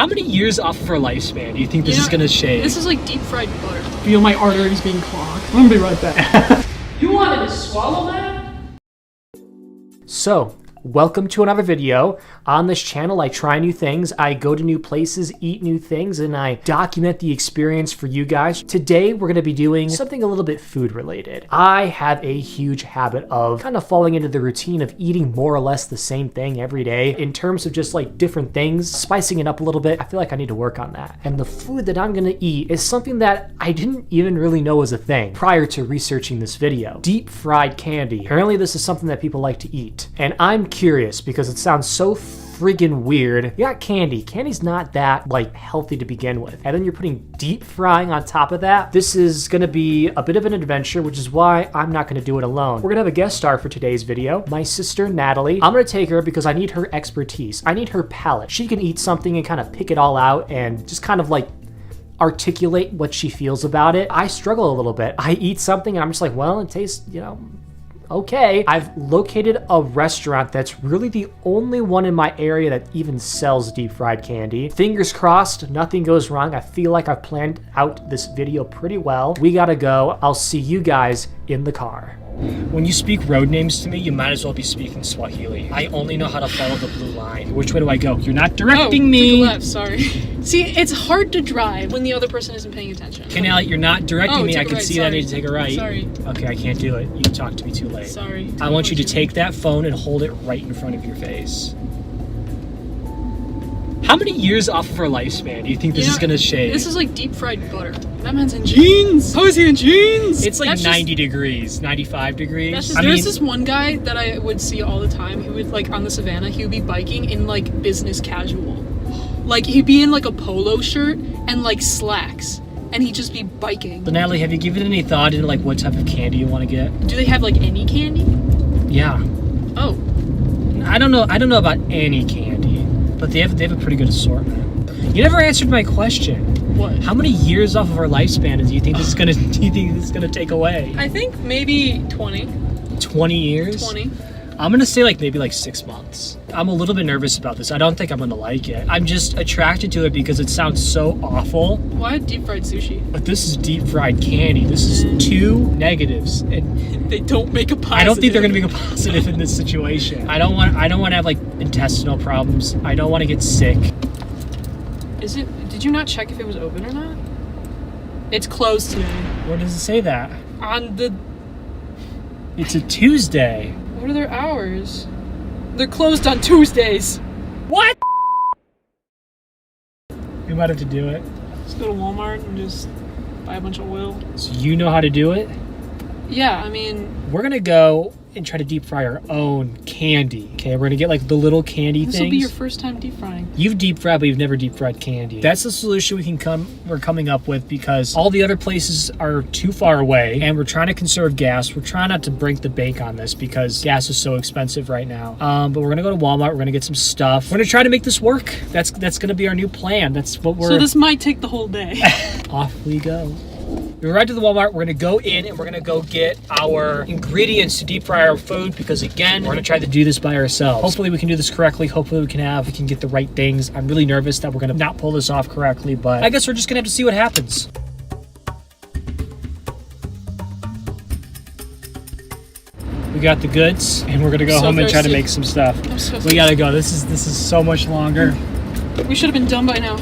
How many years off of our lifespan do you think this is gonna shave? This is like deep fried butter. Feel my arteries being clogged. I'm gonna be right back. You wanted to swallow that? So, welcome to another video. On this channel, I try new things, I go to new places, eat new things, and I document the experience for you guys. Today, we're gonna be doing something a little bit food related. I have a huge habit of kind of falling into the routine of eating more or less the same thing every day. In terms of just like different things, spicing it up a little bit, I feel like I need to work on that. And the food that I'm gonna eat is something that I didn't even really know was a thing prior to researching this video. Deep fried candy. Apparently this is something that people like to eat. And I'm curious because it sounds so friggin' weird. You got candy. Candy's not that like healthy to begin with. And then you're putting deep frying on top of that. This is gonna be a bit of an adventure, which is why I'm not gonna do it alone. We're gonna have a guest star for today's video, my sister Natalie. I'm gonna take her because I need her expertise. I need her palate. She can eat something and kind of pick it all out and just kind of like articulate what she feels about it. I struggle a little bit. I eat something and I'm just like, well, it tastes, okay. I've located a restaurant that's really the only one in my area that even sells deep fried candy. Fingers crossed, nothing goes wrong. I feel like I've planned out this video pretty well. We gotta go. I'll see you guys in the car. When you speak road names to me, you might as well be speaking Swahili. I only know how to follow the blue line. Which way do I go? You're not directing me. Take a left, sorry. See, it's hard to drive when the other person isn't paying attention. Okay, now you're not directing me. I can see that I need to take a right. Sorry. Okay, I can't do it. You talked to me too late. Sorry. I want you to take that phone and hold it right in front of your face. How many years off of our lifespan do you think this is gonna shave? This is like deep fried butter. That man's in jeans. How is he in jeans? It's like 90 degrees, 95 degrees. There's this one guy that I would see all the time. He would like on the savannah. He would be biking in like business casual. Like he'd be in like a polo shirt and like slacks, and he'd just be biking. But Natalie, have you given any thought into like what type of candy you want to get? Do they have like any candy? Yeah. Oh. I don't know about any candy, but they have a pretty good assortment. You never answered my question. What? How many years off of our lifespan do you think this is gonna take away? I think maybe 20. 20 years? 20. I'm gonna say maybe 6 months. I'm a little bit nervous about this. I don't think I'm gonna like it. I'm just attracted to it because it sounds so awful. Why deep fried sushi? But this is deep fried candy. This is two negatives. And they don't make a positive. I don't think they're gonna make a positive in this situation. I don't want to have like intestinal problems. I don't want to get sick. Did you not check if it was open or not? It's closed today. Where does it say that? It's a Tuesday. What are their hours? They're closed on Tuesdays. What? We might have to do it. Let's go to Walmart and just buy a bunch of oil. So you know how to do it? Yeah, I mean... We're gonna go and try to deep fry our own candy. Okay, we're gonna get the little candy things. This will be your first time deep frying. You've deep fried, but you've never deep fried candy. That's the solution we're coming up with because all the other places are too far away and we're trying to conserve gas. We're trying not to break the bank on this because gas is so expensive right now. But we're gonna go to Walmart, we're gonna get some stuff. We're gonna try to make this work. That's gonna be our new plan. That's what we're... So this might take the whole day. Off we go. We arrived at the Walmart, we're gonna go in and we're gonna go get our ingredients to deep fry our food because again, we're gonna try to do this by ourselves. Hopefully we can do this correctly. Hopefully we can get the right things. I'm really nervous that we're gonna not pull this off correctly, but I guess we're just gonna have to see what happens. We got the goods and we're gonna go home and try to make some stuff. I'm so We gotta go. This is so much longer. We should have been done by now.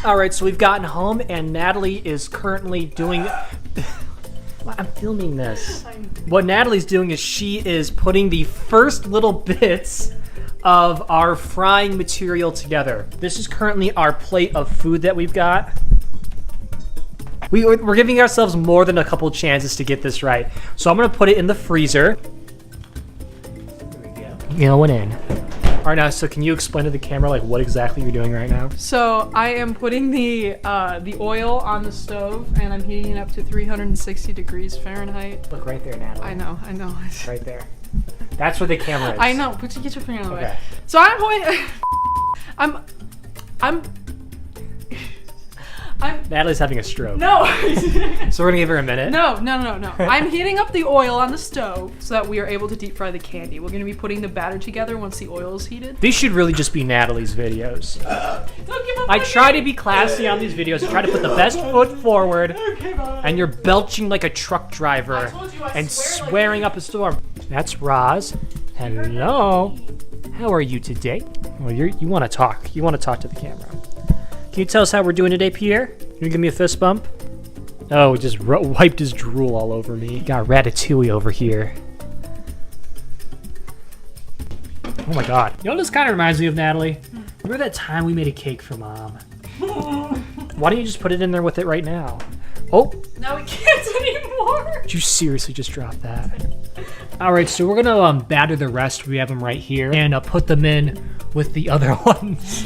All right, so we've gotten home and Natalie is currently doing... I'm filming this. What Natalie's doing is she is putting the first little bits of our frying material together. This is currently our plate of food that we've got. We're giving ourselves more than a couple chances to get this right. So I'm gonna put it in the freezer. There we go. Going in. All right, now, so can you explain to the camera what exactly you're doing right now? So I am putting the oil on the stove and I'm heating it up to 360 degrees Fahrenheit. Look right there, Natalie. I know. Right there. That's where the camera is. I know. Get your finger on the way. So I'm Natalie's having a stroke. No. So we're gonna give her a minute. No. I'm heating up the oil on the stove so that we are able to deep fry the candy. We're gonna be putting the batter together once the oil is heated. These should really just be Natalie's videos. Don't give up I my try to candy. be classy on these videos. I try to put the best foot forward. Okay, bye. And you're belching like a truck driver I told you I and swear like swearing up a storm. That's Roz. Hello. How are you today? Well, you want to talk. You want to talk to the camera. Can you tell us how we're doing today, Pierre? Can you give me a fist bump? Oh, he just wiped his drool all over me. Got Ratatouille over here. Oh my god. You know what this kind of reminds me of, Natalie? Remember that time we made a cake for Mom? Why don't you just put it in there with it right now? Oh, Now we can't anymore. did you seriously just drop that? All right, so we're gonna batter the rest. We have them right here, and put them in with the other ones.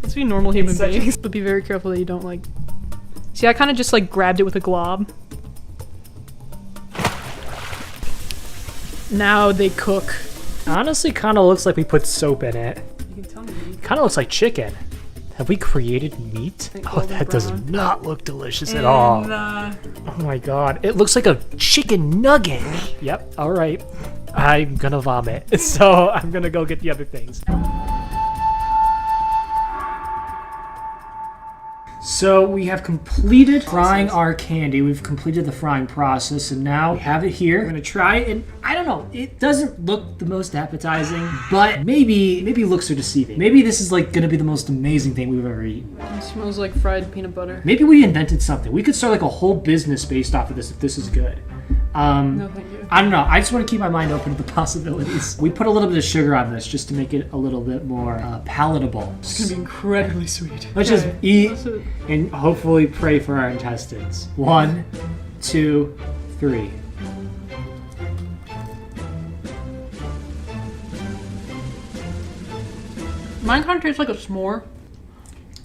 Let's be normal human beings. But be very careful that you don't like. See, I kind of just like grabbed it with a glob. Now they cook. Honestly, kind of looks like we put soap in it. You can tell me. Kind of looks like chicken. Have we created meat? Like Oh, golden that does brown. not look delicious at all. And, Oh my god, it looks like a chicken nugget. Yep, all right. I'm gonna vomit, so I'm gonna go get the other things. So we have completed frying our candy. We've completed the frying process, and now we have it here. We're gonna try it, and I don't know, it doesn't look the most appetizing, but maybe looks are deceiving. Maybe this is like gonna be the most amazing thing we've ever eaten. it smells like fried peanut butter. Maybe we invented something. We could start like a whole business based off of this if this is good. No, thank you. I don't know. I just want to keep my mind open to the possibilities. We put a little bit of sugar on this just to make it a little bit more palatable. It's gonna be incredibly sweet. Let's just Okay, eat let's do it. and hopefully pray for our intestines. 1, 2, 3. Mine kind of tastes like a s'more.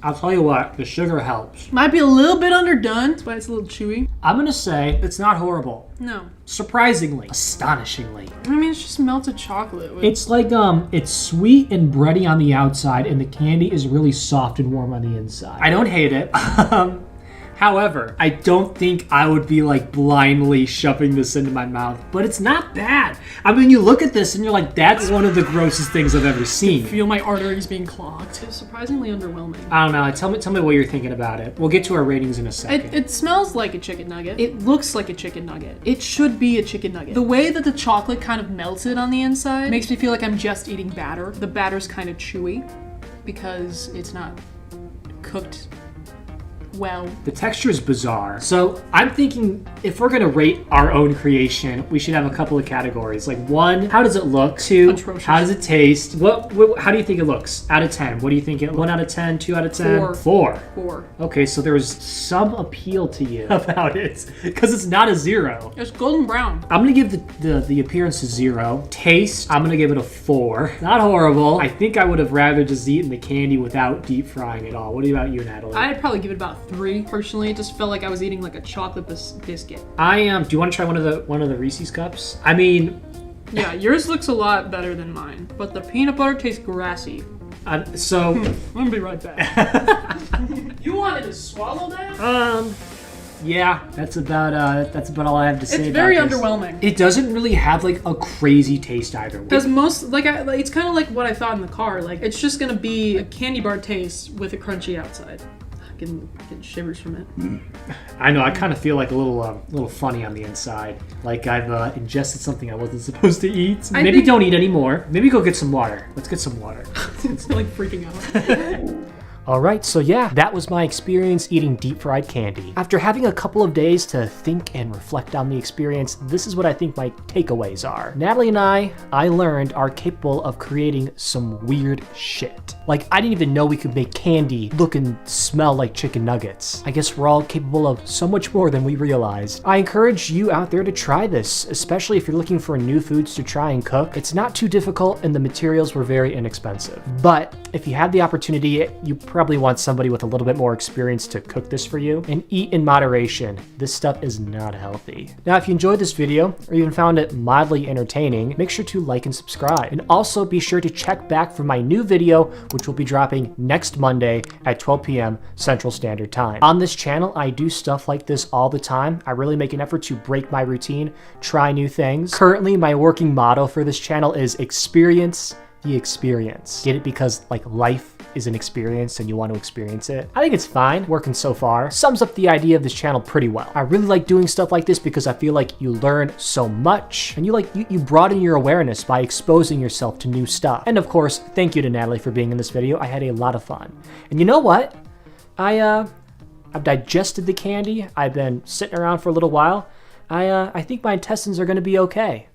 I'll tell you what, the sugar helps. Might be a little bit underdone. That's why it's a little chewy. I'm gonna say it's not horrible. No. Surprisingly, astonishingly. I mean, it's just melted chocolate. With It's like it's sweet and bready on the outside, and the candy is really soft and warm on the inside. I don't hate it. However, I don't think I would be like blindly shoving this into my mouth, but it's not bad. I mean, you look at this and you're like, that's one of the grossest things I've ever seen. feel my arteries being clogged. It's surprisingly underwhelming. I don't know. Tell me what you're thinking about it. We'll get to our ratings in a second. It smells like a chicken nugget. It looks like a chicken nugget. It should be a chicken nugget. The way that the chocolate kind of melted on the inside makes me feel like I'm just eating batter. The batter's kind of chewy because it's not cooked well. The texture is bizarre. So I'm thinking if we're gonna rate our own creation, we should have a couple of categories. Like 1, how does it look? 2, Atrocious. how does it taste? What how do you think it looks? Out of 10, what do you think it? 1 out of 10, 2 out of 10? 4. 4. Okay, so there was some appeal to you about it because it's not a 0. It's golden brown. I'm gonna give the appearance a 0. Taste, I'm gonna give it a 4. Not horrible. I think I would have rather just eaten the candy without deep frying at all. What about you, Natalie? I'd probably give it about 3. Personally, it just felt like I was eating like a chocolate biscuit. I am. Do you want to try one of the Reese's cups? I mean, Yeah, yours looks a lot better than mine, but the peanut butter tastes grassy. so I'm gonna be right back. You wanted to swallow that? yeah, that's about all I have to say. It's about very this. underwhelming. It doesn't really have like a crazy taste either. Because most, like, it's kind of like what I thought in the car. Like, it's just gonna be a candy bar taste with a crunchy outside. Getting shivers from it. I know. I kind of feel like a little funny on the inside. Like I've ingested something I wasn't supposed to eat. Maybe don't eat anymore. Maybe go get some water. Let's get some water. It's like freaking out. All right, so yeah, that was my experience eating deep fried candy. After having a couple of days to think and reflect on the experience, this is what I think my takeaways are. Natalie and I learned, are capable of creating some weird shit. Like, I didn't even know we could make candy look and smell like chicken nuggets. I guess we're all capable of so much more than we realized. I encourage you out there to try this, especially if you're looking for new foods to try and cook. It's not too difficult and the materials were very inexpensive. But if you had the opportunity, you probably want somebody with a little bit more experience to cook this for you. And eat in moderation. This stuff is not healthy. Now, if you enjoyed this video or even found it mildly entertaining, make sure to like and subscribe. And also be sure to check back for my new video, which will be dropping next Monday at 12 p.m. Central Standard Time. On this channel, I do stuff like this all the time. I really make an effort to break my routine, try new things. Currently, my working motto for this channel is experience the experience. Get it? Because like life is an experience and you want to experience it. I think it's fine, working so far. Sums up the idea of this channel pretty well. I really like doing stuff like this because I feel like you learn so much and you broaden your awareness by exposing yourself to new stuff. And of course, thank you to Natalie for being in this video. I had a lot of fun. And you know what? I've digested the candy. I've been sitting around for a little while. I think my intestines are gonna be okay.